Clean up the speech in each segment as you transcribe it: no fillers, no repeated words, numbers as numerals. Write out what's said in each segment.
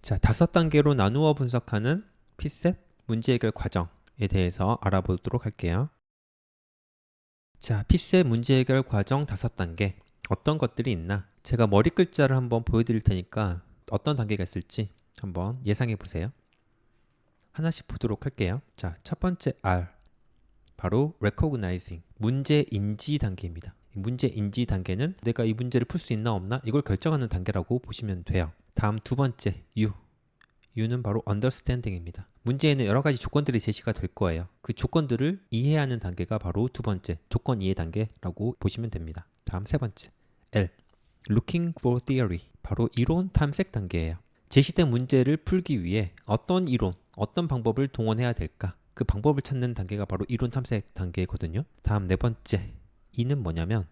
자, 5단계로 나누어 분석하는 피셋 문제 해결 과정에 대해서 알아보도록 할게요. 자, 피셋 문제 해결 과정 5단계 어떤 것들이 있나? 제가 머리 글자를 한번 보여드릴 테니까 어떤 단계가 있을지 한번 예상해 보세요. 하나씩 보도록 할게요. 자, 첫 번째 R 바로 recognizing 문제 인지 단계입니다. 문제 인지 단계는 내가 이 문제를 풀 수 있나 없나 이걸 결정하는 단계라고 보시면 돼요. 다음 두 번째 U는 바로 understanding입니다. 문제에는 여러 가지 조건들이 제시가 될 거예요. 그 조건들을 이해하는 단계가 바로 두 번째 조건 이해 단계라고 보시면 됩니다. 다음 세 번째 L looking for theory 바로 이론 탐색 단계예요. 제시된 문제를 풀기 위해 어떤 이론, 어떤 방법을 동원해야 될까? 그 방법을 찾는 단계가 바로 이론 탐색 단계거든요. 다음 네 번째 E는 뭐냐면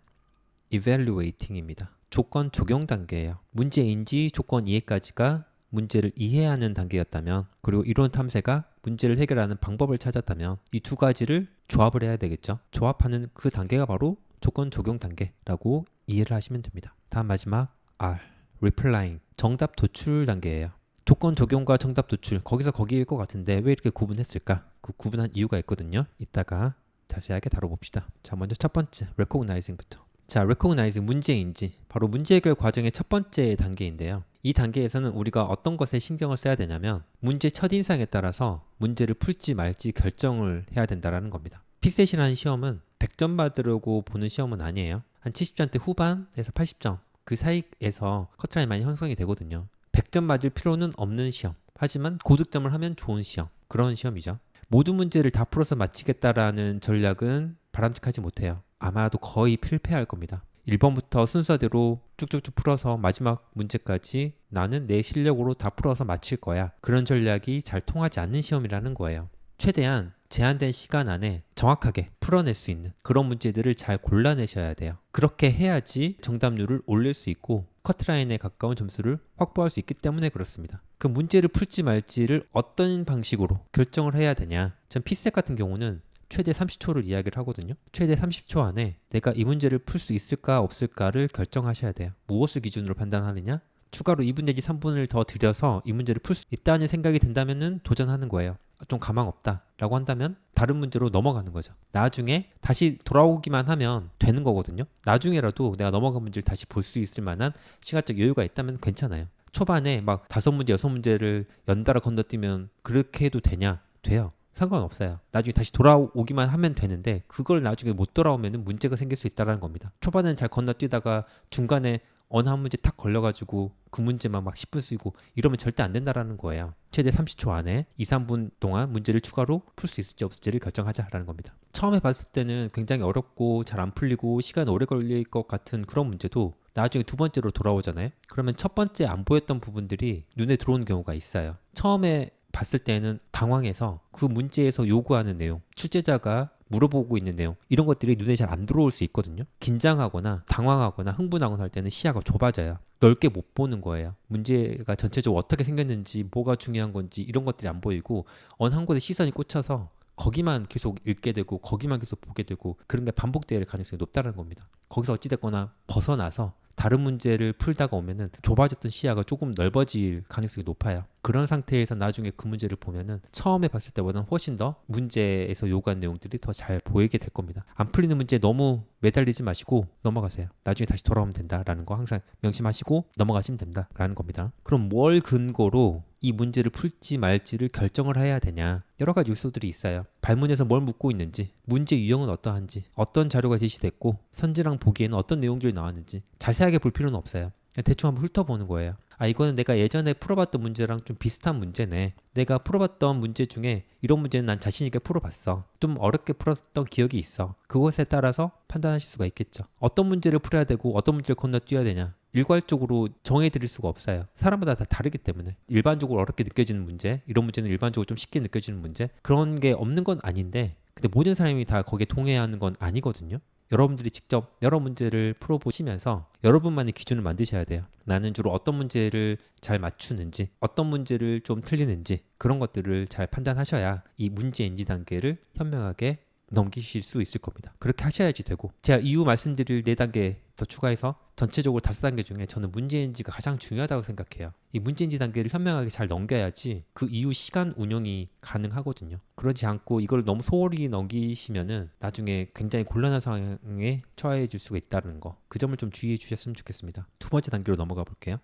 evaluating입니다. 조건 적용 단계예요. 문제 인지, 조건 이해까지가 문제를 이해하는 단계였다면, 그리고 이론 탐색가 문제를 해결하는 방법을 찾았다면 이 두 가지를 조합을 해야 되겠죠. 조합하는 그 단계가 바로 조건 적용 단계라고 이해를 하시면 됩니다. 다음 마지막 R replying 정답 도출 단계예요. 조건 적용과 정답 도출 거기서 거기일 것 같은데 왜 이렇게 구분했을까? 그 구분한 이유가 있거든요. 이따가 자세하게 다뤄봅시다. 자, 먼저 첫 번째 recognizing부터. 자, recognize 문제인지 바로 문제 해결 과정의 첫 번째 단계인데요. 이 단계에서는 우리가 어떤 것에 신경을 써야 되냐면 문제 첫인상에 따라서 문제를 풀지 말지 결정을 해야 된다는 겁니다. 피셋이라는 시험은 100점 받으려고 보는 시험은 아니에요. 한 70점대 후반에서 80점 그 사이에서 커트라인이 많이 형성이 되거든요. 100점 맞을 필요는 없는 시험, 하지만 고득점을 하면 좋은 시험, 그런 시험이죠. 모든 문제를 다 풀어서 마치겠다라는 전략은 바람직하지 못해요. 아마도 거의 필패할 겁니다. 1번부터 순서대로 쭉쭉쭉 풀어서 마지막 문제까지 나는 내 실력으로 다 풀어서 마칠 거야. 그런 전략이 잘 통하지 않는 시험이라는 거예요. 최대한 제한된 시간 안에 정확하게 풀어낼 수 있는 그런 문제들을 잘 골라내셔야 돼요. 그렇게 해야지 정답률을 올릴 수 있고 커트라인에 가까운 점수를 확보할 수 있기 때문에 그렇습니다. 그 문제를 풀지 말지를 어떤 방식으로 결정을 해야 되냐. 전 피셋 같은 경우는 최대 30초를 이야기를 하거든요. 최대 30초 안에 내가 이 문제를 풀 수 있을까 없을까를 결정하셔야 돼요. 무엇을 기준으로 판단하느냐? 추가로 2분 내지 3분을 더 들여서 이 문제를 풀 수 있다는 생각이 든다면 도전하는 거예요. 좀 가망 없다 라고 한다면 다른 문제로 넘어가는 거죠. 나중에 다시 돌아오기만 하면 되는 거거든요. 나중에라도 내가 넘어간 문제를 다시 볼 수 있을 만한 시간적 여유가 있다면 괜찮아요. 초반에 막 5문제, 6문제를 연달아 건너뛰면 그렇게 해도 되냐? 돼요. 상관없어요. 나중에 다시 돌아오기만 하면 되는데 그걸 나중에 못 돌아오면 문제가 생길 수 있다는 겁니다. 초반에는 잘 건너뛰다가 중간에 어느 한 문제 탁 걸려가지고 그 문제만 막 10분 쓰고 이러면 절대 안 된다라는 거예요. 최대 30초 안에 2, 3분 동안 문제를 추가로 풀 수 있을지 없을지를 결정하자라는 겁니다. 처음에 봤을 때는 굉장히 어렵고 잘 안 풀리고 시간 오래 걸릴 것 같은 그런 문제도 나중에 두 번째로 돌아오잖아요. 그러면 첫 번째 안 보였던 부분들이 눈에 들어오는 경우가 있어요. 처음에 봤을 때는 당황해서 그 문제에서 요구하는 내용, 출제자가 물어보고 있는 내용 이런 것들이 눈에 잘 안 들어올 수 있거든요. 긴장하거나 당황하거나 흥분하거나 할 때는 시야가 좁아져요. 넓게 못 보는 거예요. 문제가 전체적으로 어떻게 생겼는지 뭐가 중요한 건지 이런 것들이 안 보이고 어느 한 곳에 시선이 꽂혀서 거기만 계속 읽게 되고 거기만 계속 보게 되고 그런 게 반복될 가능성이 높다는 겁니다. 거기서 어찌됐거나 벗어나서 다른 문제를 풀다가 오면은 좁아졌던 시야가 조금 넓어질 가능성이 높아요. 그런 상태에서 나중에 그 문제를 보면은 처음에 봤을 때보다는 훨씬 더 문제에서 요구한 내용들이 더 잘 보이게 될 겁니다. 안 풀리는 문제에 너무 매달리지 마시고 넘어가세요. 나중에 다시 돌아오면 된다라는 거 항상 명심하시고 넘어가시면 된다라는 겁니다. 그럼 뭘 근거로 이 문제를 풀지 말지를 결정을 해야 되냐? 여러 가지 요소들이 있어요. 발문에서 뭘 묻고 있는지, 문제 유형은 어떠한지, 어떤 자료가 제시됐고 선지랑 보기에는 어떤 내용들이 나왔는지 자세하게 볼 필요는 없어요. 그냥 대충 한번 훑어보는 거예요. 아, 이거는 내가 예전에 풀어봤던 문제랑 좀 비슷한 문제네. 내가 풀어봤던 문제 중에 이런 문제는 난 자신 있게 풀어봤어. 좀 어렵게 풀었던 기억이 있어. 그것에 따라서 판단하실 수가 있겠죠. 어떤 문제를 풀어야 되고 어떤 문제를 건너뛰어야 되냐. 일괄적으로 정해드릴 수가 없어요. 사람마다 다 다르기 때문에 일반적으로 어렵게 느껴지는 문제, 이런 문제는 일반적으로 좀 쉽게 느껴지는 문제 그런 게 없는 건 아닌데 근데 모든 사람이 다 거기에 동의하는 건 아니거든요. 여러분들이 직접 여러 문제를 풀어보시면서 여러분만의 기준을 만드셔야 돼요. 나는 주로 어떤 문제를 잘 맞추는지 어떤 문제를 좀 틀리는지 그런 것들을 잘 판단하셔야 이 문제 인지 단계를 현명하게 넘기실 수 있을 겁니다. 그렇게 하셔야지 되고, 제가 이후 말씀드릴 4단계 더 추가해서 전체적으로 5단계 중에 저는 문제인지가 가장 중요하다고 생각해요. 이 문제인지 단계를 현명하게 잘 넘겨야지 그 이후 시간 운용이 가능하거든요. 그러지 않고 이걸 너무 소홀히 넘기시면은 나중에 굉장히 곤란한 상황에 처해질 수가 있다는 거, 그 점을 좀 주의해 주셨으면 좋겠습니다. 2번째 단계로 넘어가 볼게요.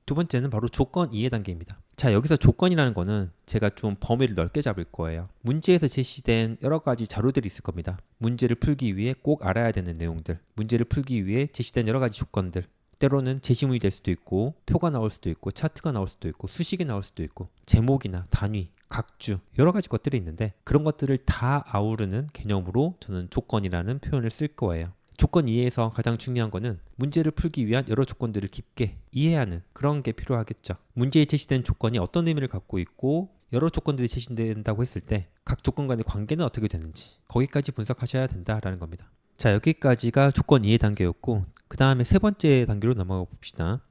2번째는 바로 조건 이해 단계입니다. 자, 여기서 조건이라는 거는 제가 좀 범위를 넓게 잡을 거예요. 문제에서 제시된 여러 가지 자료들이 있을 겁니다. 문제를 풀기 위해 꼭 알아야 되는 내용들, 문제를 풀기 위해 제시된 여러 가지 조건들, 때로는 제시문이 될 수도 있고, 표가 나올 수도 있고, 차트가 나올 수도 있고, 수식이 나올 수도 있고, 제목이나 단위, 각주, 여러 가지 것들이 있는데 그런 것들을 다 아우르는 개념으로 저는 조건이라는 표현을 쓸 거예요. 조건 이해에서 가장 중요한 거는 문제를 풀기 위한 여러 조건들을 깊게 이해하는 그런 게 필요하겠죠. 문제에 제시된 조건이 어떤 의미를 갖고 있고 여러 조건들이 제시된다고 했을 때 각 조건 간의 관계는 어떻게 되는지 거기까지 분석하셔야 된다라는 겁니다. 자, 여기까지가 조건 이해 단계였고, 그 다음에 3번째 단계로 넘어가 봅시다.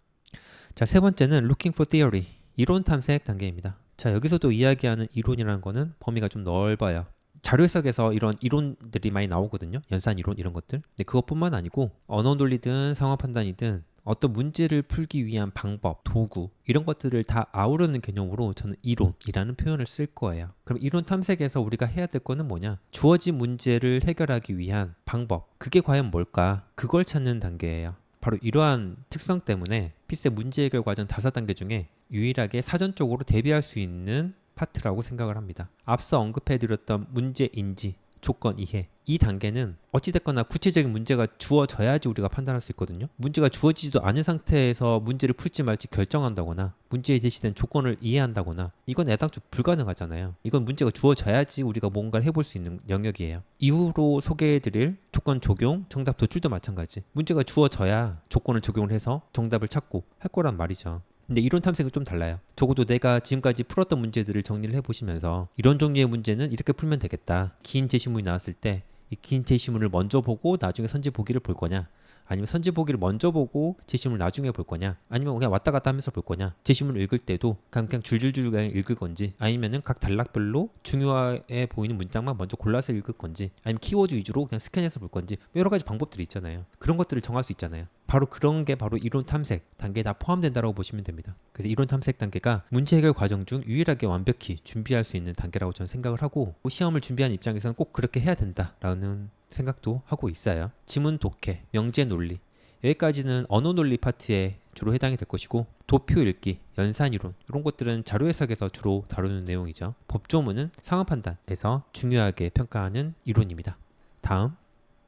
자, 3번째는 Looking for Theory, 이론 탐색 단계입니다. 자, 여기서도 이야기하는 이론이라는 거는 범위가 좀 넓어요. 자료 해석에서 이런 이론들이 많이 나오거든요. 연산 이론 이런 것들. 근데 그것뿐만 아니고 언어 논리든 상황 판단이든 어떤 문제를 풀기 위한 방법, 도구 이런 것들을 다 아우르는 개념으로 저는 이론이라는 표현을 쓸 거예요. 그럼 이론 탐색에서 우리가 해야 될 거는 뭐냐? 주어진 문제를 해결하기 위한 방법. 그게 과연 뭘까? 그걸 찾는 단계예요. 바로 이러한 특성 때문에 피셋 문제 해결 과정 5단계 중에 유일하게 사전적으로 대비할 수 있는 파트라고 생각을 합니다. 앞서 언급해드렸던 문제 인지, 조건 이해, 이 단계는 어찌됐거나 구체적인 문제가 주어져야지 우리가 판단할 수 있거든요. 문제가 주어지지도 않은 상태에서 문제를 풀지 말지 결정한다거나 문제에 제시된 조건을 이해한다거나 이건 애당초 불가능하잖아요. 이건 문제가 주어져야지 우리가 뭔가를 해볼 수 있는 영역이에요. 이후로 소개해드릴 조건 적용, 정답 도출도 마찬가지. 문제가 주어져야 조건을 적용을 해서 정답을 찾고 할 거란 말이죠. 근데 이론 탐색은 좀 달라요. 적어도 내가 지금까지 풀었던 문제들을 정리를 해보시면서 이런 종류의 문제는 이렇게 풀면 되겠다. 긴 제시문이 나왔을 때 이 긴 제시문을 먼저 보고 나중에 선지 보기를 볼 거냐, 아니면 선지 보기를 먼저 보고 제시문을 나중에 볼 거냐, 아니면 그냥 왔다 갔다 하면서 볼 거냐, 제시문을 읽을 때도 그냥 줄줄줄 그냥 읽을 건지, 아니면은 각 단락별로 중요해 보이는 문장만 먼저 골라서 읽을 건지, 아니면 키워드 위주로 그냥 스캔해서 볼 건지, 여러 가지 방법들이 있잖아요. 그런 것들을 정할 수 있잖아요. 바로 그런 게 바로 이론 탐색 단계에 다 포함된다고 보시면 됩니다. 그래서 이론 탐색 단계가 문제 해결 과정 중 유일하게 완벽히 준비할 수 있는 단계라고 저는 생각을 하고, 시험을 준비하는 입장에서는 꼭 그렇게 해야 된다라는 생각도 하고 있어요. 지문 독해, 명제 논리, 여기까지는 언어 논리 파트에 주로 해당이 될 것이고, 도표 읽기, 연산 이론 이런 것들은 자료 해석에서 주로 다루는 내용이죠. 법조문은 상황 판단에서 중요하게 평가하는 이론입니다. 다음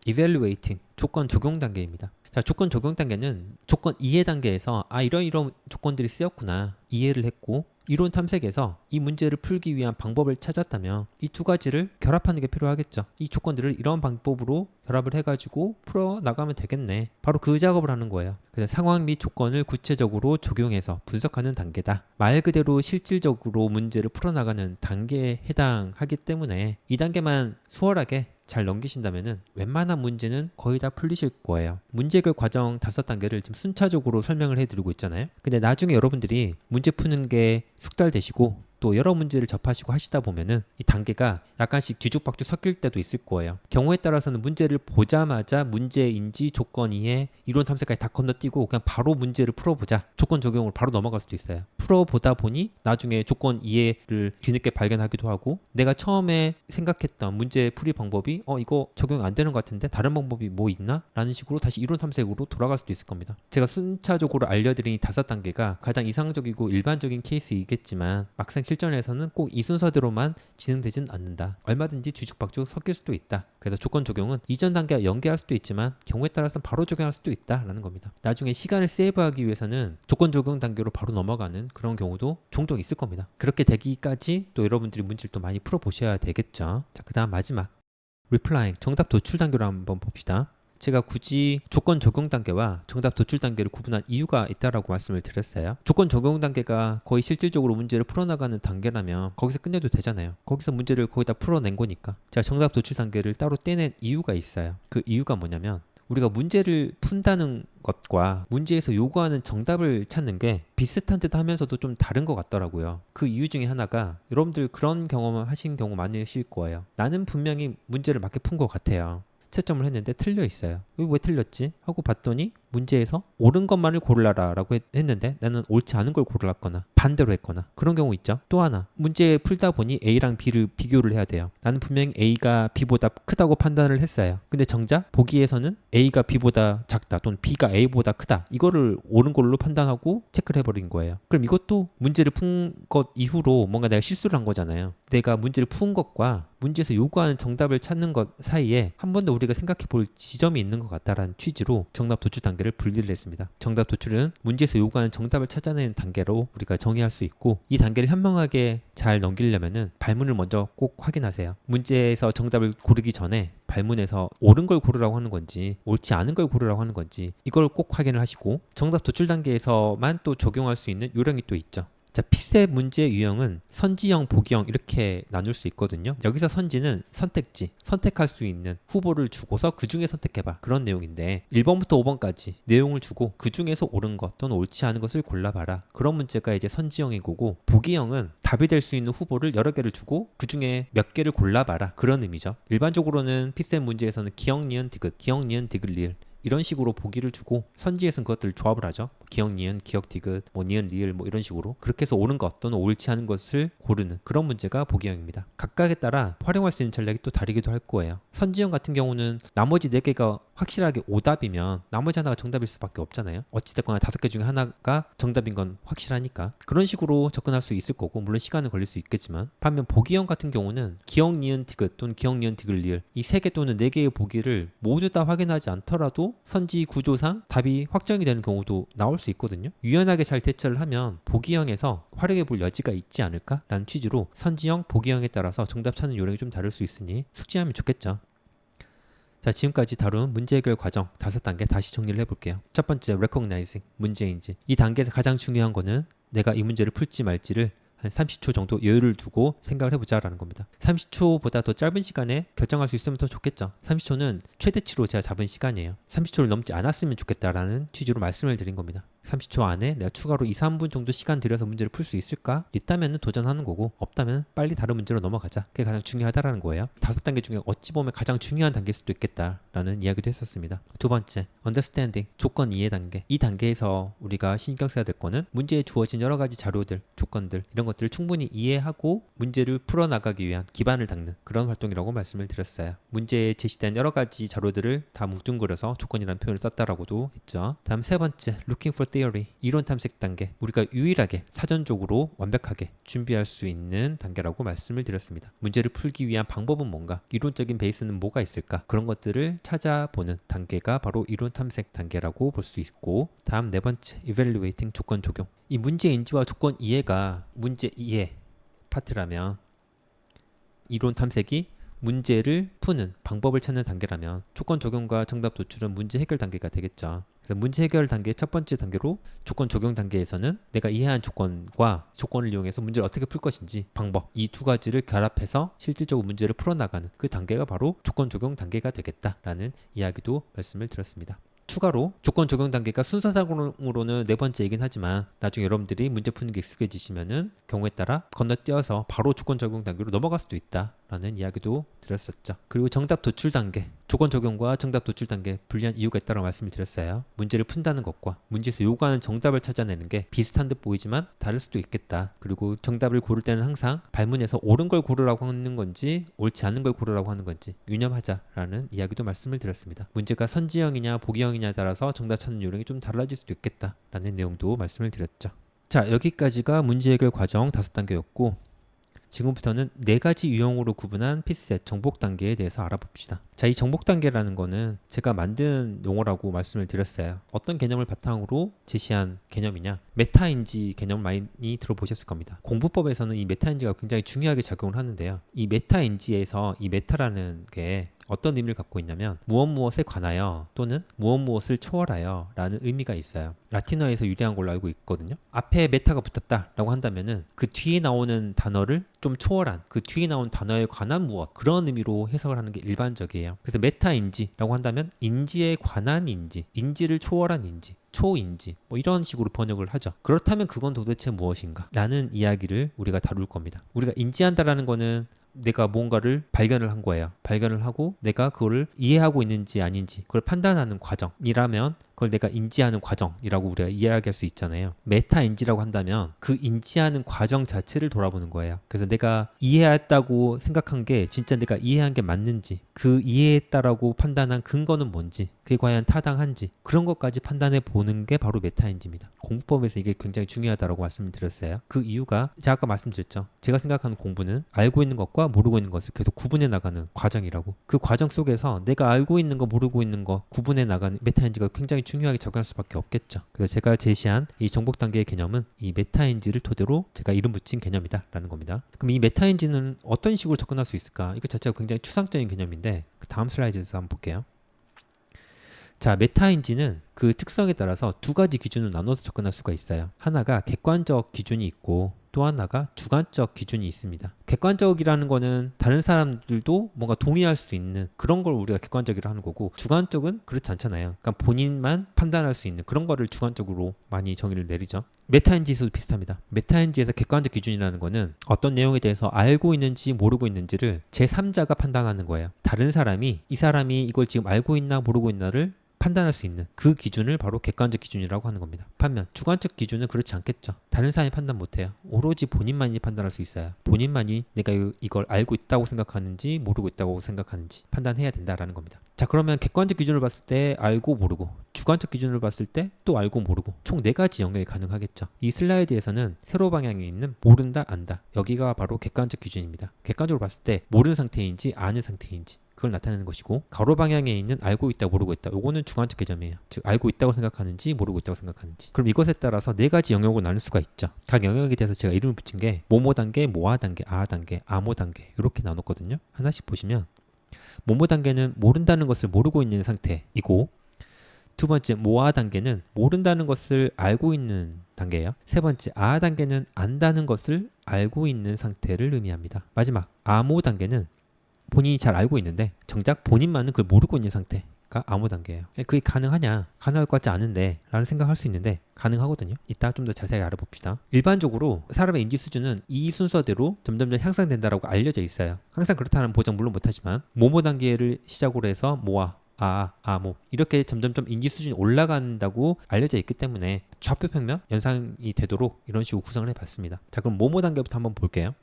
evaluating, 조건 적용 단계입니다. 자, 조건 적용 단계는 조건 이해 단계에서 이런 조건들이 쓰였구나 이해를 했고, 이론 탐색에서 이 문제를 풀기 위한 방법을 찾았다면 이 두 가지를 결합하는 게 필요하겠죠. 이 조건들을 이런 방법으로 결합을 해가지고 풀어나가면 되겠네. 바로 그 작업을 하는 거예요. 그래서 상황 및 조건을 구체적으로 적용해서 분석하는 단계다. 말 그대로 실질적으로 문제를 풀어나가는 단계에 해당하기 때문에 이 단계만 수월하게 잘 넘기신다면은 웬만한 문제는 거의 다 풀리실 거예요. 문제 해결 과정 5단계를 지금 순차적으로 설명을 해드리고 있잖아요. 근데 나중에 여러분들이 문제 푸는 게 숙달되시고 또 여러 문제를 접하시고 하시다 보면은 이 단계가 약간씩 뒤죽박죽 섞일 때도 있을 거예요. 경우에 따라서는 문제를 보자마자 문제 인지, 조건 이해, 이론 탐색까지 다 건너뛰고 그냥 바로 문제를 풀어보자, 조건 적용을 바로 넘어갈 수도 있어요. 풀어보다 보니 나중에 조건 이해를 뒤늦게 발견하기도 하고, 내가 처음에 생각했던 문제 풀이 방법이 이거 적용 안 되는 것 같은데 다른 방법이 뭐 있나? 라는 식으로 다시 이론 탐색으로 돌아갈 수도 있을 겁니다. 제가 순차적으로 알려드린 이 5단계가 가장 이상적이고 일반적인 케이스이겠지만 막상 실전에서는 꼭 이 순서대로만 진행되진 않는다. 얼마든지 뒤죽박죽 섞일 수도 있다. 그래서 조건 적용은 이전 단계와 연계할 수도 있지만 경우에 따라서는 바로 적용할 수도 있다라는 겁니다. 나중에 시간을 세이브하기 위해서는 조건 적용 단계로 바로 넘어가는 그런 경우도 종종 있을 겁니다. 그렇게 되기까지 또 여러분들이 문제를 또 많이 풀어보셔야 되겠죠. 자, 그 다음 마지막 replying, 정답 도출 단계로 한번 봅시다. 제가 굳이 조건 적용 단계와 정답 도출 단계를 구분한 이유가 있다라고 말씀을 드렸어요. 조건 적용 단계가 거의 실질적으로 문제를 풀어나가는 단계라면 거기서 끝내도 되잖아요. 거기서 문제를 거의 다 풀어낸 거니까. 자, 정답 도출 단계를 따로 떼낸 이유가 있어요. 그 이유가 뭐냐면 우리가 문제를 푼다는 것과 문제에서 요구하는 정답을 찾는 게 비슷한 듯 하면서도 좀 다른 것 같더라고요. 그 이유 중에 하나가 여러분들 그런 경험을 하신 경우 많으실 거예요. 나는 분명히 문제를 맞게 푼 것 같아요. 채점을 했는데 틀려 있어요. 왜 틀렸지? 하고 봤더니 문제에서 옳은 것만을 고르라 라고 했는데 나는 옳지 않은 걸 고르았거나 반대로 했거나 그런 경우 있죠. 또 하나, 문제 풀다 보니 A랑 B를 비교를 해야 돼요. 나는 분명히 A가 B보다 크다고 판단을 했어요. 근데 정작 보기에서는 A가 B보다 작다 또는 B가 A보다 크다, 이거를 옳은 걸로 판단하고 체크를 해버린 거예요. 그럼 이것도 문제를 푼 것 이후로 뭔가 내가 실수를 한 거잖아요. 내가 문제를 푼 것과 문제에서 요구하는 정답을 찾는 것 사이에 한 번 더 우리가 생각해 볼 지점이 있는 것 같다라는 취지로 정답 도출 단계를 분리를 했습니다. 정답 도출은 문제에서 요구하는 정답을 찾아내는 단계로 우리가 정의할 수 있고, 이 단계를 현명하게 잘 넘기려면은 발문을 먼저 꼭 확인하세요. 문제에서 정답을 고르기 전에 발문에서 옳은 걸 고르라고 하는 건지 옳지 않은 걸 고르라고 하는 건지 이걸 꼭 확인을 하시고, 정답 도출 단계에서만 또 적용할 수 있는 요령이 또 있죠. 자, 피셋 문제 유형은 선지형, 보기형 이렇게 나눌 수 있거든요. 여기서 선지는 선택지, 선택할 수 있는 후보를 주고서 그 중에 선택해봐, 그런 내용인데 1번부터 5번까지 내용을 주고 그 중에서 옳은 것 또는 옳지 않은 것을 골라봐라, 그런 문제가 이제 선지형인 거고, 보기형은 답이 될 수 있는 후보를 여러 개를 주고 그 중에 몇 개를 골라봐라, 그런 의미죠. 일반적으로는 피셋 문제에서는 기역, 니은, 디귿, 기역, 니은, 디귿, 리을 이런 식으로 보기를 주고, 선지에서는 그것들을 조합을 하죠. 기역, 니은, 기역, 디귿, 니은, 리을 이런 식으로 그렇게 해서 옳은 것 또는 옳지 않은 것을 고르는 그런 문제가 보기형입니다. 각각에 따라 활용할 수 있는 전략이 또 다르기도 할 거예요. 선지형 같은 경우는 나머지 4개가 확실하게 오답이면 나머지 하나가 정답일 수밖에 없잖아요. 어찌됐거나 5개 중에 하나가 정답인 건 확실하니까 그런 식으로 접근할 수 있을 거고, 물론 시간은 걸릴 수 있겠지만, 반면 보기형 같은 경우는 기역, 니은, 디귿 또는 기역, 니은, 디귿, 리을 이 3개 또는 4개의 보기를 모두 다 확인하지 않더라도 선지 구조상 답이 확정이 되는 경우도 나올 수 있거든요. 유연하게 잘 대처를 하면 보기형에서 활용해 볼 여지가 있지 않을까라는 취지로 선지형, 보기형에 따라서 정답 찾는 요령이 좀 다를 수 있으니 숙지하면 좋겠죠. 자, 지금까지 다룬 문제 해결 과정 5단계 다시 정리를 해볼게요. 첫 번째, recognizing, 문제인지. 이 단계에서 가장 중요한 거는 내가 이 문제를 풀지 말지를 한 30초 정도 여유를 두고 생각을 해보자라는 겁니다. 30초보다 더 짧은 시간에 결정할 수 있으면 더 좋겠죠. 30초는 최대치로 제가 잡은 시간이에요. 30초를 넘지 않았으면 좋겠다라는 취지로 말씀을 드린 겁니다. 30초 안에 내가 추가로 2, 3분 정도 시간 들여서 문제를 풀 수 있을까? 있다면 도전하는 거고, 없다면 빨리 다른 문제로 넘어가자. 그게 가장 중요하다라는 거예요. 5단계 중에 어찌 보면 가장 중요한 단계일 수도 있겠다라는 이야기도 했었습니다. 두 번째, understanding, 조건 이해 단계. 이 단계에서 우리가 신경 써야 될 거는 문제에 주어진 여러 가지 자료들, 조건들 이런 것들을 충분히 이해하고 문제를 풀어나가기 위한 기반을 닦는 그런 활동이라고 말씀을 드렸어요. 문제에 제시된 여러 가지 자료들을 다 뭉뚱그려서 조건이라는 표현을 썼다라고도 했죠. 다음 세 번째, looking for theory, 이론 탐색 단계. 우리가 유일하게 사전적으로 완벽하게 준비할 수 있는 단계라고 말씀을 드렸습니다. 문제를 풀기 위한 방법은 뭔가, 이론적인 베이스는 뭐가 있을까, 그런 것들을 찾아보는 단계가 바로 이론 탐색 단계라고 볼 수 있고, 다음 네 번째, evaluating, 조건 적용. 이 문제 인지와 조건 이해가 문제 이해 파트라면, 이론 탐색이 문제를 푸는 방법을 찾는 단계라면, 조건 적용과 정답 도출은 문제 해결 단계가 되겠죠. 그래서 문제 해결 단계의 첫 번째 단계로 조건 적용 단계에서는 내가 이해한 조건과 조건을 이용해서 문제를 어떻게 풀 것인지 방법, 이 두 가지를 결합해서 실질적으로 문제를 풀어나가는 그 단계가 바로 조건 적용 단계가 되겠다라는 이야기도 말씀을 드렸습니다. 추가로 조건 적용 단계가 순서상으로는 네 번째이긴 하지만 나중에 여러분들이 문제 푸는 게 익숙해지시면은 경우에 따라 건너뛰어서 바로 조건 적용 단계로 넘어갈 수도 있다라는 이야기도 드렸었죠. 그리고 정답 도출 단계, 조건 적용과 정답 도출 단계 분리한 이유가 있다고 말씀을 드렸어요. 문제를 푼다는 것과 문제에서 요구하는 정답을 찾아내는 게 비슷한 듯 보이지만 다를 수도 있겠다. 그리고 정답을 고를 때는 항상 발문에서 옳은 걸 고르라고 하는 건지 옳지 않은 걸 고르라고 하는 건지 유념하자라는 이야기도 말씀을 드렸습니다. 문제가 선지형이냐 보기형이냐에 따라서 정답 찾는 요령이 좀 달라질 수도 있겠다라는 내용도 말씀을 드렸죠. 자, 여기까지가 문제 해결 과정 5단계였고, 지금부터는 4가지 유형으로 구분한 피셋 정복 단계에 대해서 알아봅시다. 자, 이 정복 단계라는 거는 제가 만든 용어라고 말씀을 드렸어요. 어떤 개념을 바탕으로 제시한 개념이냐, 메타인지 개념을 많이 들어보셨을 겁니다. 공부법에서는 이 메타인지가 굉장히 중요하게 작용을 하는데요. 이 메타인지에서 이 메타라는 게 어떤 의미를 갖고 있냐면 무엇에 관하여 또는 무엇을 초월하여 라는 의미가 있어요. 라틴어에서 유래한 걸로 알고 있거든요. 앞에 메타가 붙었다 라고 한다면은 그 뒤에 나오는 단어를 좀 초월한 그 뒤에 나온 단어에 관한 무엇 그런 의미로 해석을 하는 게 일반적이에요. 그래서 메타인지라고 한다면 인지에 관한 인지, 인지를 초월한 인지, 초인지 뭐 이런 식으로 번역을 하죠. 그렇다면 그건 도대체 무엇인가? 라는 이야기를 우리가 다룰 겁니다. 우리가 인지한다라는 거는 내가 뭔가를 발견을 한 거예요. 발견을 하고 내가 그거를 이해하고 있는지 아닌지 그걸 판단하는 과정이라면 그걸 내가 인지하는 과정이라고 우리가 이야기할 수 있잖아요. 메타 인지라고 한다면 그 인지하는 과정 자체를 돌아보는 거예요. 그래서 내가 이해했다고 생각한 게 진짜 내가 이해한 게 맞는지, 그 이해했다라고 판단한 근거는 뭔지, 그게 과연 타당한지 그런 것까지 판단해 보는 게 바로 메타 인지입니다. 공부법에서 이게 굉장히 중요하다고 말씀을 드렸어요. 그 이유가 제가 아까 말씀드렸죠. 제가 생각하는 공부는 알고 있는 것과 모르고 있는 것을 계속 구분해 나가는 과정이라고. 그 과정 속에서 내가 알고 있는 거 모르고 있는 거 구분해 나가는 메타인지가 굉장히 중요하게 작용할 수밖에 없겠죠. 그래서 제가 제시한 이 정복 단계의 개념은 이 메타인지를 토대로 제가 이름 붙인 개념이다 라는 겁니다. 그럼 이 메타인지는 어떤 식으로 접근할 수 있을까? 이거 자체가 굉장히 추상적인 개념인데 그 다음 슬라이드에서 한번 볼게요. 자, 메타인지는 그 특성에 따라서 두 가지 기준으로 나눠서 접근할 수가 있어요. 하나가 객관적 기준이 있고 또 하나가 주관적 기준이 있습니다. 객관적이라는 거는 다른 사람들도 뭔가 동의할 수 있는 그런 걸 우리가 객관적이라 하는 거고, 주관적은 그렇지 않잖아요. 그러니까 본인만 판단할 수 있는 그런 거를 주관적으로 많이 정의를 내리죠. 메타인지에서도 비슷합니다. 메타인지에서 객관적 기준이라는 거는 어떤 내용에 대해서 알고 있는지 모르고 있는지를 제3자가 판단하는 거예요. 다른 사람이 이 사람이 이걸 지금 알고 있나 모르고 있나를 판단할 수 있는 그 기준을 바로 객관적 기준이라고 하는 겁니다. 반면 주관적 기준은 그렇지 않겠죠. 다른 사람이 판단 못해요. 오로지 본인만이 판단할 수 있어요. 본인만이 내가 이걸 알고 있다고 생각하는지 모르고 있다고 생각하는지 판단해야 된다라는 겁니다. 자, 그러면 객관적 기준을 봤을 때 알고 모르고, 주관적 기준으로 봤을 때 또 알고 모르고, 총 4가지 영역이 가능하겠죠. 이 슬라이드에서는 세로 방향에 있는 모른다, 안다, 여기가 바로 객관적 기준입니다. 객관적으로 봤을 때 모르는 상태인지 아는 상태인지 그걸 나타내는 것이고, 가로 방향에 있는 알고 있다 모르고 있다, 요거는 주관적 개념이에요. 즉 알고 있다고 생각하는지 모르고 있다고 생각하는지. 그럼 이것에 따라서 4가지 영역으로 나눌 수가 있죠. 각 영역에 대해서 제가 이름을 붙인 게 모모 단계, 모아 단계, 아 단계, 아모 단계 이렇게 나눴거든요. 하나씩 보시면 모모 단계는 모른다는 것을 모르고 있는 상태이고, 두 번째 모아 단계는 모른다는 것을 알고 있는 단계예요. 세 번째 아 단계는 안다는 것을 알고 있는 상태를 의미합니다. 마지막 아모 단계는 본인이 잘 알고 있는데 정작 본인만은 그걸 모르고 있는 상태가 아모 단계예요. 그게 가능하냐? 가능할 것 같지 않은데 라는 생각할 수 있는데 가능하거든요. 이따 좀 더 자세히 알아봅시다. 일반적으로 사람의 인지 수준은 이 순서대로 점점점 향상된다라고 알려져 있어요. 항상 그렇다는 보장 물론 못하지만 모모 단계를 시작으로 해서 모아, 모 이렇게 점점점 인지 수준이 올라간다고 알려져 있기 때문에 좌표 평면 연상이 되도록 이런 식으로 구성을 해봤습니다. 자, 그럼 모모 단계부터 한번 볼게요.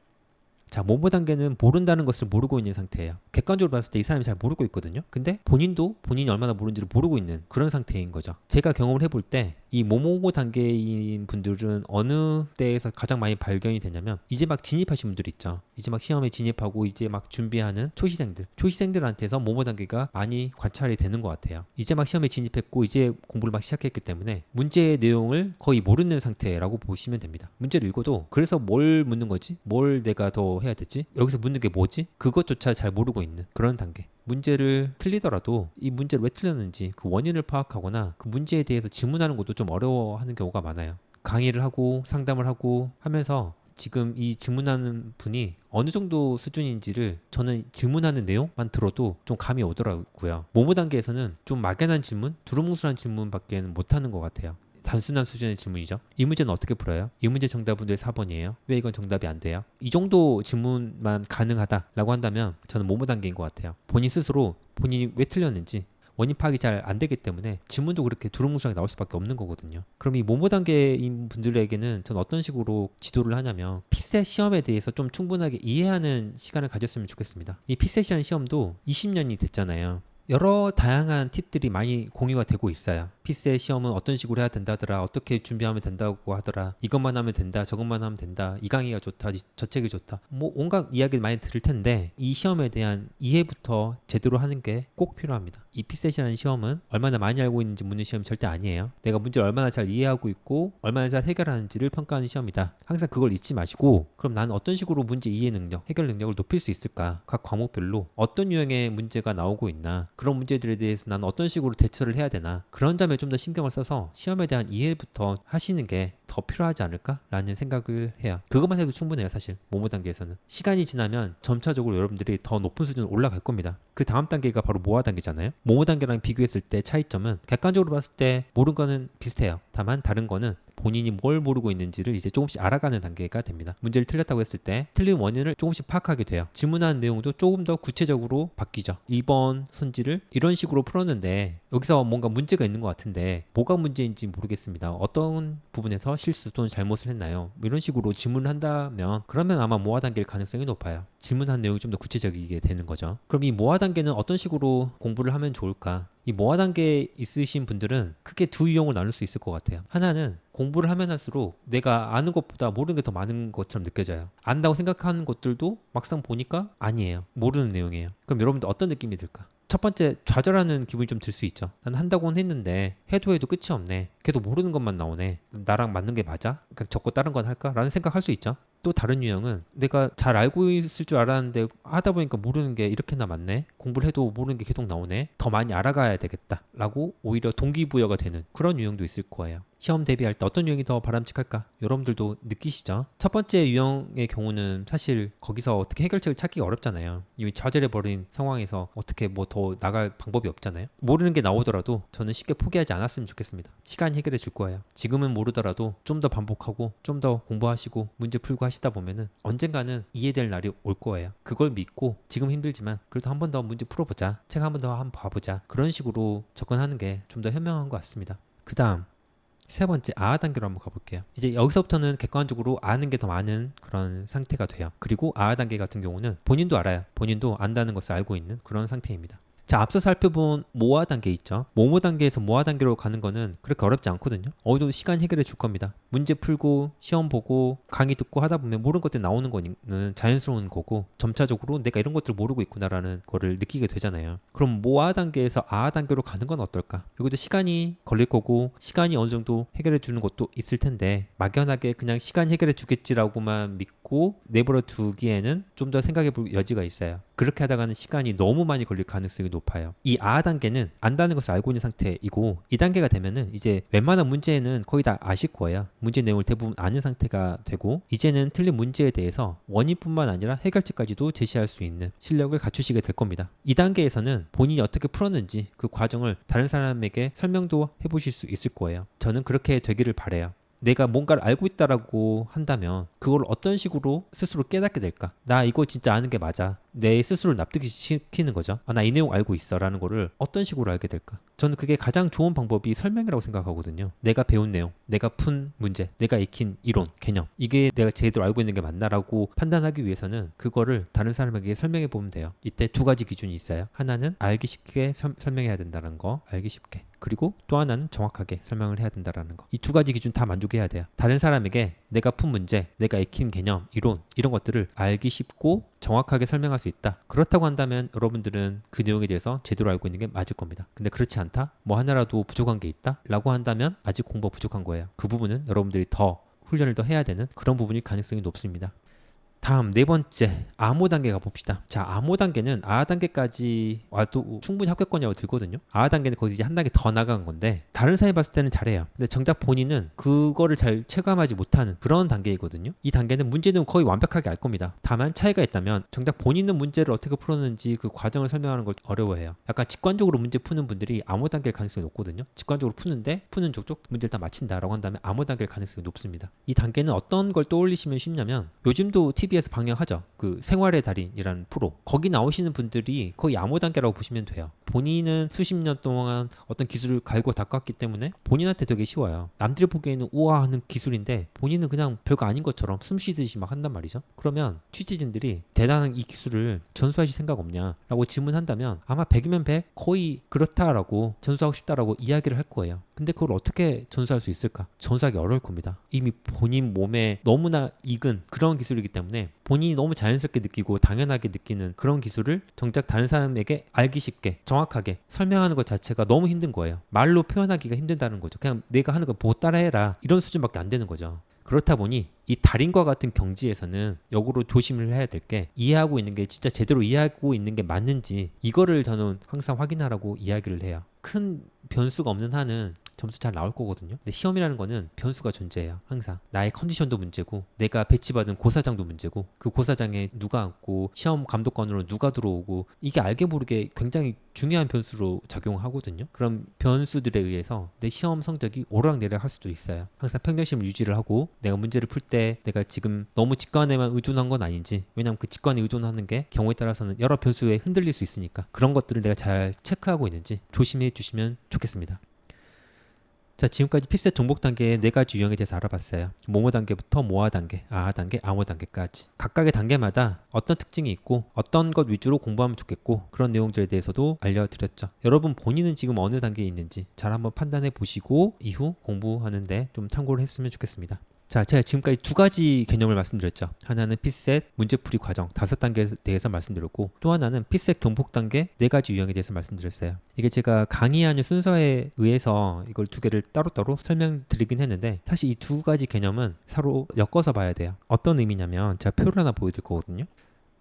자, 모모 단계는 모른다는 것을 모르고 있는 상태예요. 객관적으로 봤을 때 이 사람이 잘 모르고 있거든요. 근데 본인도 본인이 얼마나 모르는지를 모르고 있는 그런 상태인 거죠. 제가 경험을 해볼 때 이 모모 단계인 분들은 어느 때에서 가장 많이 발견이 되냐면 이제 막 진입하신 분들 있죠. 이제 막 시험에 진입하고 이제 막 준비하는 초시생들한테서 모모 단계가 많이 관찰이 되는 것 같아요. 이제 막 시험에 진입했고 이제 공부를 막 시작했기 때문에 문제의 내용을 거의 모르는 상태라고 보시면 됩니다. 문제를 읽어도 그래서 뭘 묻는 거지? 뭘 내가 더 해야 되지? 여기서 묻는 게 뭐지? 그것조차 잘 모르고 있는 그런 단계. 문제를 틀리더라도 이 문제를 왜 틀렸는지 그 원인을 파악하거나 그 문제에 대해서 질문하는 것도 좀 어려워하는 경우가 많아요. 강의를 하고 상담을 하고 하면서 지금 이 질문하는 분이 어느 정도 수준인지를 저는 질문하는 내용만 들어도 좀 감이 오더라고요. 모모 단계에서는 좀 막연한 질문, 두루뭉술한 질문밖에 못하는 것 같아요. 단순한 수준의 질문이죠. 이 문제는 어떻게 풀어요? 이 문제 정답은 왜 4번이에요? 왜 이건 정답이 안 돼요? 이 정도 질문만 가능하다라고 한다면 저는 모모 단계인 것 같아요. 본인 스스로 본인이 왜 틀렸는지 원인 파악이 잘 안 되기 때문에 질문도 그렇게 두루뭉술하게 나올 수밖에 없는 거거든요. 그럼 이 모모 단계인 분들에게는 저는 어떤 식으로 지도를 하냐면 피셋 시험에 대해서 좀 충분하게 이해하는 시간을 가졌으면 좋겠습니다. 이 피셋이라는 시험도 20년이 됐잖아요. 여러 다양한 팁들이 많이 공유가 되고 있어요. 피셋 시험은 어떤 식으로 해야 된다더라, 어떻게 준비하면 된다고 하더라, 이것만 하면 된다, 저것만 하면 된다, 이 강의가 좋다, 저 책이 좋다, 뭐 온갖 이야기를 많이 들을 텐데 이 시험에 대한 이해부터 제대로 하는 게 꼭 필요합니다. 이 피셋이라는 시험은 얼마나 많이 알고 있는지 묻는 시험이 절대 아니에요. 내가 문제를 얼마나 잘 이해하고 있고 얼마나 잘 해결하는지를 평가하는 시험이다. 항상 그걸 잊지 마시고, 그럼 나는 어떤 식으로 문제 이해 능력, 해결 능력을 높일 수 있을까? 각 과목별로 어떤 유형의 문제가 나오고 있나, 그런 문제들에 대해서 나는 어떤 식으로 대처를 해야 되나, 그런 점에 점에 좀 더 신경을 써서 시험에 대한 이해부터 하시는 게 더 필요하지 않을까라는 생각을 해요. 그것만 해도 충분해요. 사실 모모 단계에서는 시간이 지나면 점차적으로 여러분들이 더 높은 수준으로 올라갈 겁니다. 그 다음 단계가 바로 모아 단계잖아요. 모모 단계랑 비교했을 때 차이점은 객관적으로 봤을 때 모르는 거는 비슷해요. 다만 다른 거는 본인이 뭘 모르고 있는지를 이제 조금씩 알아가는 단계가 됩니다. 문제를 틀렸다고 했을 때 틀린 원인을 조금씩 파악하게 돼요. 질문하는 내용도 조금 더 구체적으로 바뀌죠. 2번 선지를 이런 식으로 풀었는데 여기서 뭔가 문제가 있는 것 같은데 뭐가 문제인지 모르겠습니다. 어떤 부분에서 실수 또는 잘못을 했나요? 이런 식으로 질문을 한다면 그러면 아마 모아 단계일 가능성이 높아요. 질문한 내용이 좀 더 구체적이게 되는 거죠. 그럼 이 모아 단계는 어떤 식으로 공부를 하면 좋을까? 이 모아 단계에 있으신 분들은 크게 두 유형을 나눌 수 있을 것 같아요. 하나는 공부를 하면 할수록 내가 아는 것보다 모르는 게 더 많은 것처럼 느껴져요. 안다고 생각하는 것들도 막상 보니까 아니에요. 모르는 내용이에요. 그럼 여러분들 어떤 느낌이 들까? 첫 번째, 좌절하는 기분이 좀 들 수 있죠. 난 한다고는 했는데 해도 끝이 없네. 걔도 모르는 것만 나오네. 나랑 맞는 게 맞아? 그냥 적고 다른 건 할까? 라는 생각할 수 있죠. 또 다른 유형은 내가 잘 알고 있을 줄 알았는데 하다 보니까 모르는 게 이렇게나 많네. 공부를 해도 모르는 게 계속 나오네. 더 많이 알아가야 되겠다 라고 오히려 동기부여가 되는 그런 유형도 있을 거예요. 시험 대비할 때 어떤 유형이 더 바람직할까? 여러분들도 느끼시죠? 첫 번째 유형의 경우는 사실 거기서 어떻게 해결책을 찾기가 어렵잖아요. 이미 좌절해버린 상황에서 어떻게 뭐 더 나갈 방법이 없잖아요. 모르는 게 나오더라도 저는 쉽게 포기하지 않았으면 좋겠습니다. 시간이 해결해 줄 거예요. 지금은 모르더라도 좀 더 반복하고 좀 더 공부하시고 문제 풀고 하시다 보면은 언젠가는 이해될 날이 올 거예요. 그걸 믿고 지금 힘들지만 그래도 한 번 더 문제 풀어보자. 책 한 번 더 한번 봐보자. 그런 식으로 접근하는 게 좀 더 현명한 것 같습니다. 그 다음 세 번째 아하 단계로 한번 가볼게요. 이제 여기서부터는 객관적으로 아는 게 더 많은 그런 상태가 돼요. 그리고 아하 단계 같은 경우는 본인도 알아요. 본인도 안다는 것을 알고 있는 그런 상태입니다. 자, 앞서 살펴본 모아 단계 있죠. 모모 단계에서 모아 단계로 가는 거는 그렇게 어렵지 않거든요. 어느 정도 시간 해결해 줄 겁니다. 문제 풀고 시험 보고 강의 듣고 하다 보면 모르는 것들 나오는 거는 자연스러운 거고 점차적으로 내가 이런 것들을 모르고 있구나라는 거를 느끼게 되잖아요. 그럼 모아 단계에서 아하 단계로 가는 건 어떨까? 여기도 시간이 걸릴 거고 시간이 어느 정도 해결해 주는 것도 있을 텐데 막연하게 그냥 시간 해결해 주겠지라고만 믿고 내버려 두기에는 좀 더 생각해 볼 여지가 있어요. 그렇게 하다가는 시간이 너무 많이 걸릴 가능성이 높아요. 이 아하 단계는 안다는 것을 알고 있는 상태이고 이 단계가 되면은 이제 웬만한 문제는 거의 다 아실 거예요. 문제 내용을 대부분 아는 상태가 되고 이제는 틀린 문제에 대해서 원인뿐만 아니라 해결책까지도 제시할 수 있는 실력을 갖추시게 될 겁니다. 이 단계에서는 본인이 어떻게 풀었는지 그 과정을 다른 사람에게 설명도 해보실 수 있을 거예요. 저는 그렇게 되기를 바라요. 내가 뭔가를 알고 있다라고 한다면 그걸 어떤 식으로 스스로 깨닫게 될까? 나 이거 진짜 아는 게 맞아. 내 스스로를 납득시키는 거죠. 아, 나 이 내용 알고 있어 라는 거를 어떤 식으로 알게 될까? 저는 그게 가장 좋은 방법이 설명이라고 생각하거든요. 내가 배운 내용, 내가 푼 문제, 내가 익힌 이론, 개념 이게 내가 제대로 알고 있는 게 맞나라고 판단하기 위해서는 그거를 다른 사람에게 설명해 보면 돼요. 이때 두 가지 기준이 있어요. 하나는 알기 쉽게 설명해야 된다는 거, 알기 쉽게. 그리고 또 하나는 정확하게 설명을 해야 된다는 거. 이 두 가지 기준 다 만족해야 돼요. 다른 사람에게 내가 푼 문제, 내가 익힌 개념, 이론 이런 것들을 알기 쉽고 정확하게 설명할 수 있다. 그렇다고 한다면 여러분들은 그 내용에 대해서 제대로 알고 있는 게 맞을 겁니다. 근데 그렇지 않다? 뭐 하나라도 부족한 게 있다? 라고 한다면 아직 공부가 부족한 거예요. 그 부분은 여러분들이 더 훈련을 더 해야 되는 그런 부분일 가능성이 높습니다. 다음 네 번째 암호 단계 가봅시다. 자, 암호 단계는 아하 단계까지 와도 충분히 합격권이라고 들거든요. 아하 단계는 거기서 이제 한 단계 더 나간 건데 다른 사람이 봤을 때는 잘해요. 근데 정작 본인은 그거를 잘 체감하지 못하는 그런 단계이거든요. 이 단계는 문제는 거의 완벽하게 알 겁니다. 다만 차이가 있다면 정작 본인은 문제를 어떻게 풀었는지 그 과정을 설명하는 걸 어려워해요. 약간 직관적으로 문제 푸는 분들이 암호 단계일 가능성이 높거든요. 직관적으로 푸는데 푸는 족족 문제를 다 맞힌다라고 한다면 암호 단계일 가능성이 높습니다. 이 단계는 어떤 걸 떠올리시면 쉽냐면 요즘도 TV에서 방영하죠. 그 생활의 달인이라는 프로. 거기 나오시는 분들이 거의 암호 단계라고 보시면 돼요. 본인은 수십 년 동안 어떤 기술을 갈고 닦았기 때문에 본인한테 되게 쉬워요. 남들이 보기에는 우아하는 기술인데 본인은 그냥 별거 아닌 것처럼 숨 쉬듯이 막 한단 말이죠. 그러면 취재진들이 대단한 이 기술을 전수하실 생각 없냐 라고 질문한다면 아마 100이면 100 거의 그렇다라고 전수하고 싶다라고 이야기를 할 거예요. 근데 그걸 어떻게 전수할 수 있을까? 전수하기 어려울 겁니다. 이미 본인 몸에 너무나 익은 그런 기술이기 때문에 본인이 너무 자연스럽게 느끼고 당연하게 느끼는 그런 기술을 정작 다른 사람에게 알기 쉽게 정확하게 설명하는 것 자체가 너무 힘든 거예요. 말로 표현하기가 힘든다는 거죠. 그냥 내가 하는 거 보고 따라해라 이런 수준밖에 안 되는 거죠. 그렇다 보니 이 달인과 같은 경지에서는 역으로 조심을 해야 될 게 이해하고 있는 게 진짜 제대로 이해하고 있는 게 맞는지 이거를 저는 항상 확인하라고 이야기를 해요. 큰 변수가 없는 한은 점수 잘 나올 거거든요. 근데 시험이라는 거는 변수가 존재해요. 항상 나의 컨디션도 문제고 내가 배치받은 고사장도 문제고 그 고사장에 누가 앉고 시험 감독관으로 누가 들어오고 이게 알게 모르게 굉장히 중요한 변수로 작용하거든요. 그럼 변수들에 의해서 내 시험 성적이 오르락내리락 할 수도 있어요. 항상 평정심을 유지를 하고 내가 문제를 풀 때 내가 지금 너무 직관에만 의존한 건 아닌지, 왜냐하면 그 직관에 의존하는 게 경우에 따라서는 여러 변수에 흔들릴 수 있으니까 그런 것들을 내가 잘 체크하고 있는지 조심해 주시면 좋겠습니다. 자, 지금까지 피셋 정복 단계의 4가지 유형에 대해서 알아봤어요. 모모 단계부터 모아 단계, 아하 단계, 암호 단계까지. 각각의 단계마다 어떤 특징이 있고 어떤 것 위주로 공부하면 좋겠고 그런 내용들에 대해서도 알려드렸죠. 여러분 본인은 지금 어느 단계에 있는지 잘 한번 판단해 보시고 이후 공부하는데 좀 참고를 했으면 좋겠습니다. 자, 제가 지금까지 2가지 개념을 말씀드렸죠. 하나는 피셋 문제풀이 과정 5단계에 대해서 말씀드렸고 또 하나는 피셋 정복 단계 4가지 유형에 대해서 말씀드렸어요. 이게 제가 강의하는 순서에 의해서 이걸 2개를 따로따로 설명드리긴 했는데 사실 이 2가지 개념은 서로 엮어서 봐야 돼요. 어떤 의미냐면 제가 표를 하나 보여드릴 거거든요.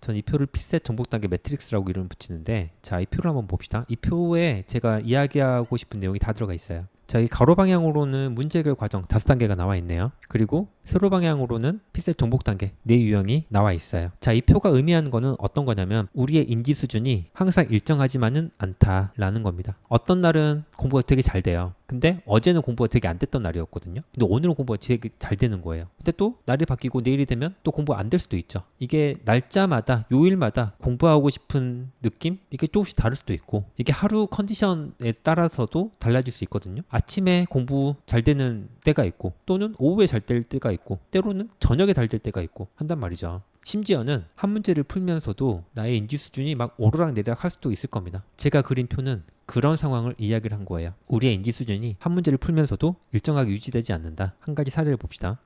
전 이 표를 피셋 정복 단계 매트릭스라고 이름을 붙이는데 자, 이 표를 한번 봅시다. 이 표에 제가 이야기하고 싶은 내용이 다 들어가 있어요. 자, 이 가로 방향으로는 문제 해결 과정 5단계가 나와 있네요. 그리고 세로 방향으로는 피셋 정복 단계 4유형이 나와 있어요. 자, 이 표가 의미하는 거는 어떤 거냐면 우리의 인지 수준이 항상 일정하지만은 않다라는 겁니다. 어떤 날은 공부가 되게 잘 돼요. 근데 어제는 공부가 되게 안 됐던 날이었거든요. 근데 오늘은 공부가 되게 잘 되는 거예요. 근데 또 날이 바뀌고 내일이 되면 또 공부가 안 될 수도 있죠. 이게 날짜마다 요일마다 공부하고 싶은 느낌? 이게 조금씩 다를 수도 있고 이게 하루 컨디션에 따라서도 달라질 수 있거든요. 아침에 공부 잘 되는 때가 있고 또는 오후에 잘 될 때가 있고 때로는 저녁에 잘 될 때가 있고 한단 말이죠. 심지어는 한 문제를 풀면서도 나의 인지 수준이 막 오르락내리락 할 수도 있을 겁니다. 제가 그린 표는 그런 상황을 이야기를 한 거예요. 우리의 인지 수준이 한 문제를 풀면서도 일정하게 유지되지 않는다. 한 가지 사례를 봅시다.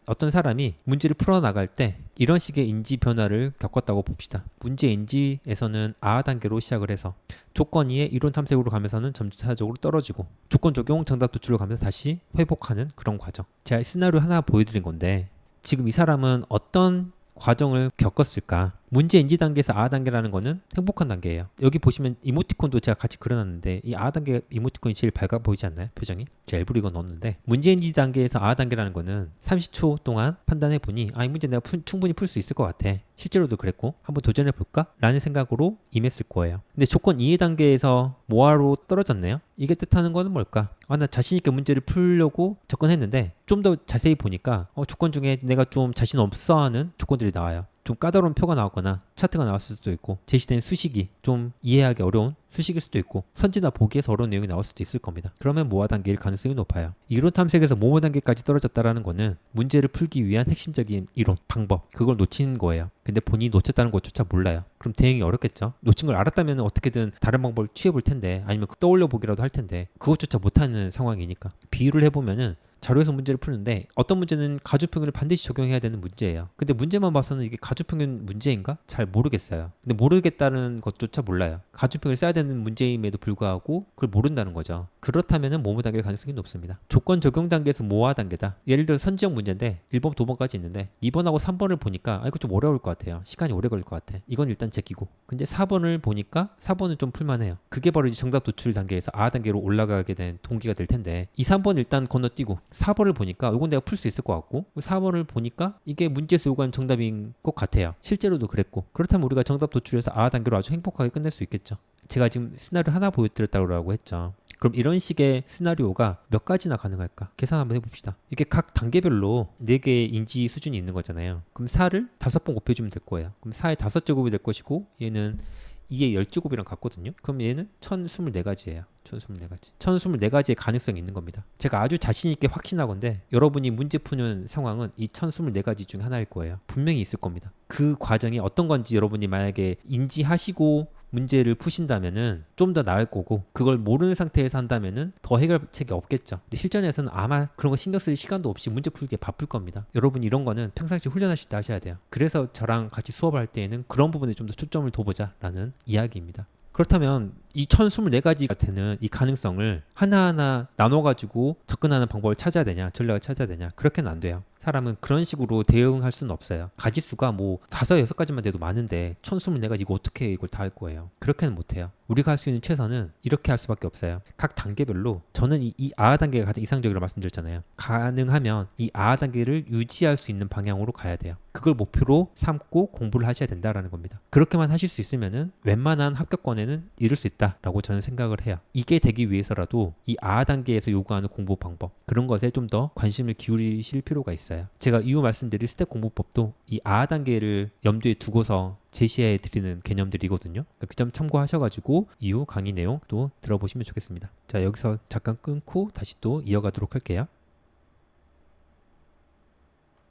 어떤 사람이 문제를 풀어나갈 때 이런 식의 인지 변화를 겪었다고 봅시다. 문제 인지에서는 아하 단계로 시작을 해서 조건 이해 이론 탐색으로 가면서는 점차적으로 떨어지고 조건 적용 정답 도출로 가면서 다시 회복하는 그런 과정. 제가 시나리오 하나 보여드린 건데 지금 이 사람은 어떤 과정을 겪었을까? 문제 인지 단계에서 아하 단계라는 거는 행복한 단계예요. 여기 보시면 이모티콘도 제가 같이 그려놨는데 이 아하 단계 이모티콘이 제일 밝아 보이지 않나요? 표정이? 제가 일부러 이거 넣었는데 문제 인지 단계에서 아하 단계라는 거는 30초 동안 판단해 보니 이 문제 내가 충분히 풀 수 있을 것 같아. 실제로도 그랬고 한번 도전해 볼까? 라는 생각으로 임했을 거예요. 근데 조건 이해 단계에서 모아로 떨어졌네요. 이게 뜻하는 거는 뭘까? 나 자신 있게 문제를 풀려고 접근했는데 좀 더 자세히 보니까 조건 중에 내가 좀 자신 없어 하는 조건들이 나와요. 좀 까다로운 표가 나왔거나 차트가 나왔을 수도 있고 제시된 수식이 좀 이해하기 어려운 수식일 수도 있고 선지나 보기에서 어려운 내용이 나올 수도 있을 겁니다. 그러면 모아 단계일 가능성이 높아요. 이론 탐색에서 모모 단계까지 떨어졌다라는 거는 문제를 풀기 위한 핵심적인 이론, 방법 그걸 놓친 거예요. 근데 본인이 놓쳤다는 것조차 몰라요. 그럼 대응이 어렵겠죠. 놓친 걸 알았다면 어떻게든 다른 방법을 취해 볼 텐데 아니면 떠올려 보기라도 할 텐데 그것조차 못하는 상황이니까 비유를 해보면은 자료에서 문제를 푸는데 어떤 문제는 가주평균을 반드시 적용해야 되는 문제예요. 근데 문제만 봐서는 이게 가주평균 문제인가? 잘 모르겠어요. 근데 모르겠다는 것조차 몰라요. 가주평을 써야 되는 문제임에도 불구하고 그걸 모른다는 거죠. 그렇다면 모모 단계일 가능성이 높습니다. 조건 적용 단계에서 모아 단계다. 예를 들어 선지형 문제인데 1번, 2번까지 있는데 2번하고 3번을 보니까 이거 좀 어려울 것 같아요. 시간이 오래 걸릴 것 같아. 이건 일단 제끼고. 근데 4번을 보니까 4번은 좀 풀만해요. 그게 바로 이제 정답 도출 단계에서 아 단계로 올라가게 된 동기가 될 텐데 2, 3번 일단 건너뛰고 4번을 보니까 이건 내가 풀 수 있을 것 같고 4번을 보니까 이게 문제에서 요구하는 정답인 것 같아요. 실제로도 그랬고 그렇다면 우리가 정답 도출해서 아 단계로 아주 행복하게 끝낼 수 있겠죠. 제가 지금 시나리오 하나 보여드렸다고 했죠. 그럼 이런 식의 시나리오가 몇 가지나 가능할까? 계산 한번 해봅시다. 이게 각 단계별로 4개의 인지 수준이 있는 거잖아요. 그럼 4를 5번 곱해주면 될 거예요. 그럼 4의 5제곱이 될 것이고 얘는 2의 10제곱이랑 같거든요. 그럼 얘는 1024가지예요. 1024가지. 1024가지의 가능성이 있는 겁니다. 제가 아주 자신 있게 확신하건데 여러분이 문제 푸는 상황은 이 1024가지 중 하나일 거예요. 분명히 있을 겁니다. 그 과정이 어떤 건지 여러분이 만약에 인지하시고 문제를 푸신다면은 좀 더 나을 거고 그걸 모르는 상태에서 한다면은 더 해결책이 없겠죠. 근데 실전에서는 아마 그런 거 신경 쓸 시간도 없이 문제 풀기에 바쁠 겁니다. 여러분 이런 거는 평상시 훈련하실 때 하셔야 돼요. 그래서 저랑 같이 수업을 할 때에는 그런 부분에 좀 더 초점을 둬보자 라는 이야기입니다. 그렇다면 이 1024가지 같은 이 가능성을 하나하나 나눠가지고 접근하는 방법을 찾아야 되냐 전략을 찾아야 되냐 그렇게는 안 돼요. 사람은 그런 식으로 대응할 수는 없어요. 가지수가 뭐 5, 6가지만 돼도 많은데 1024가지 이거 어떻게 이걸 다 할 거예요. 그렇게는 못해요. 우리가 할 수 있는 최선은 이렇게 할 수밖에 없어요. 각 단계별로 저는 이 아하 단계가 가장 이상적이라고 말씀드렸잖아요. 가능하면 이 아하 단계를 유지할 수 있는 방향으로 가야 돼요. 그걸 목표로 삼고 공부를 하셔야 된다라는 겁니다. 그렇게만 하실 수 있으면은 웬만한 합격권에는 이룰 수 있다라고 저는 생각을 해요. 이게 되기 위해서라도 이 아하 단계에서 요구하는 공부 방법 그런 것에 좀 더 관심을 기울이실 필요가 있어요. 제가 이후 말씀드릴 스텝 공부법도 이 아하 단계를 염두에 두고서 제시해 드리는 개념들이거든요. 그 점 참고하셔가지고 이후 강의 내용 또 들어보시면 좋겠습니다. 자, 여기서 잠깐 끊고 다시 또 이어가도록 할게요.